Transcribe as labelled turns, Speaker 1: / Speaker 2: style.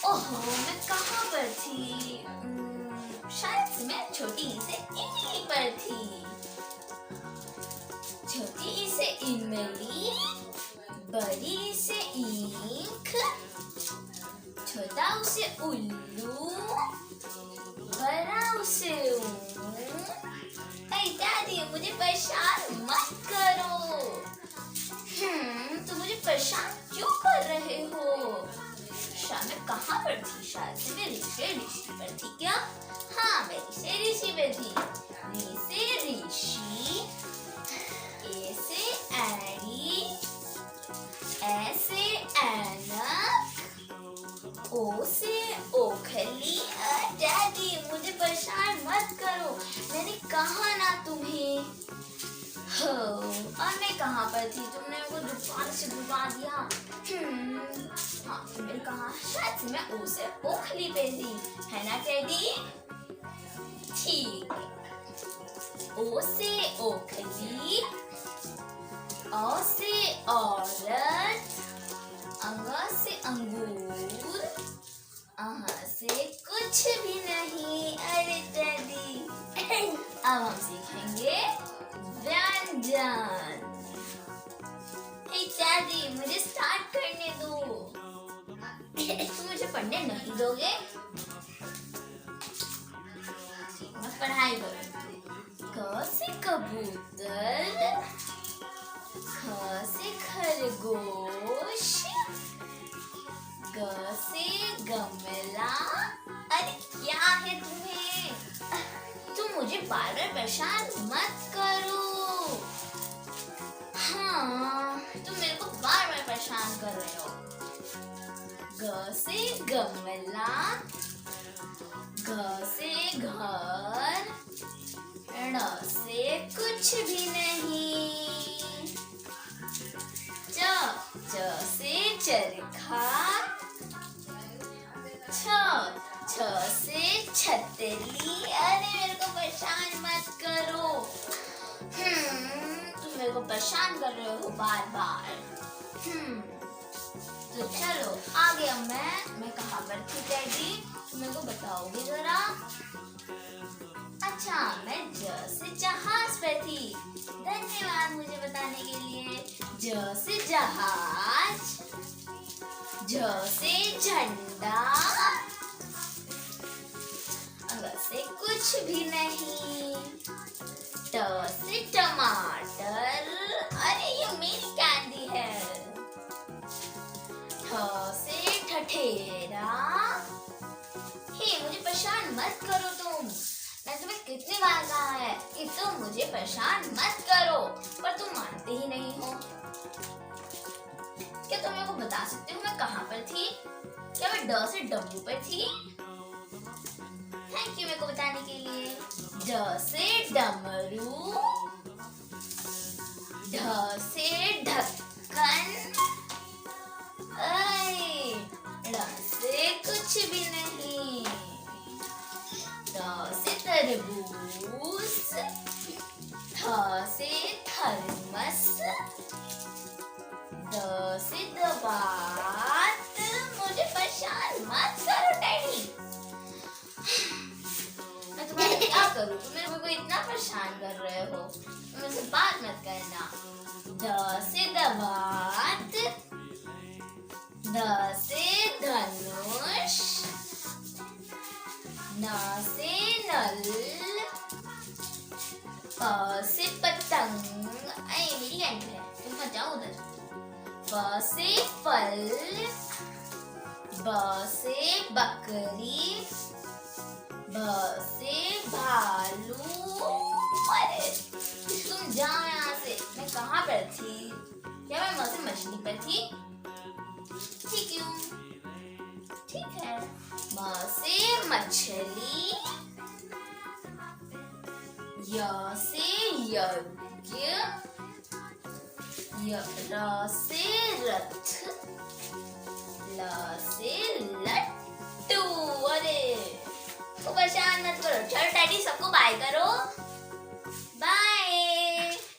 Speaker 1: ओहो, मैं कहाँ पर थी? शायद से मैं छोटी से इमली पर थी। छोटी से इमली, बड़ी से ईंख, छोटा उसे उल्लू, बड़ा उसे ऊन। दादी मुझे परेशान मत करो। तुम मुझे परेशान क्यों कर रहे हो? मैं कहाँ पर थी? शायद से मैं ऋषि पर थी क्या? हाँ, मैं ऋषि पर थी। ऋ से ऋषि, ए से एड़ी, ए से ऐनक, ओ से ओखली। डैडी मुझे परेशान मत करो, मैंने कहा ना तुम्हें। हो, और मैं कहाँ पर थी? तुमने मेरे को दुकान से घुमा दिया। हाँ, तुमने कहा शायद से मैं ओ से ओखली पे थी, है ना टेडी? ठीक है। ओ से ओखली, औ से औरत, अंग से अंगूर, आह से कुछ भी नहीं। अरे टेडी, अब हम सीखेंगे व्यंजन। हे टेडी, मुझे स्टार्ट करने दो। तुम मुझे पढ़ने नहीं दोगे? मैं पढ़ाई करूँ। क से कबूतर, ख से खरगोश, ग से गमला। अरे क्या है तुम्हें? तुम मुझे बार बार परेशान मत करो। हाँ, तुम मेरे को बार बार परेशान कर रहे हो। ग से गमला, घ से घर, ण से कुछ भी नहीं, च से चरखा, छ से छतरी। अरे मेरे को परेशान मत करो। तुम मेरे को परेशान कर रहे हो बार बार। तो चलो आगे। मैं कहाँ पर थी टेडी? तुम मेरे को बताओगे जरा? अच्छा, मैं ज से जहाज पर थी। धन्यवाद मुझे बताने के लिए। ज से जहाज, झ से झंडा, अ से कुछ भी नहीं, ट से टमाटर। अरे ये मेरी कैंडी है। ठ से ठठेरा। हे, मुझे परेशान मत करो तुम। मैं तुम्हें कितनी बार कहा है कि तुम मुझे परेशान मत करो, पर तुम मानते ही नहीं हो। क्या तुम मेरे को बता सकते हो मैं कहाँ पर थी? क्या मैं ड से डब्बू पर थी? थैंक यू मेरे को बताने के लिए। ड से डमरू, ढ से ढक्कन, ड़ से कुछ भी नहीं, त से तरबूज, थ से थर्मस, द से दबात। मुझे परेशान मत करो डैडी। मैं तुम्हारा क्या करूं? तुम मेरे को इतना परेशान कर रहे हो। तुम मुझसे बात मत करना। द से दबात, ध से धनुष, न से नल, प से पतंग। मेरी एंड है, तुम मत जाओ उधर। फ से फल, ब से बकरी, भ से भालू। अरे तुम जाओ यहाँ से। मैं कहाँ पर थी? क्या मैं वहाँ से मछली पर थी? ठीक क्यों? ठीक है। म से मछली, य से यज्ञ, र से रथ, ल से लट्टू। अरे तो परेशान मत करो। चलो डैडी सबको बाय करो।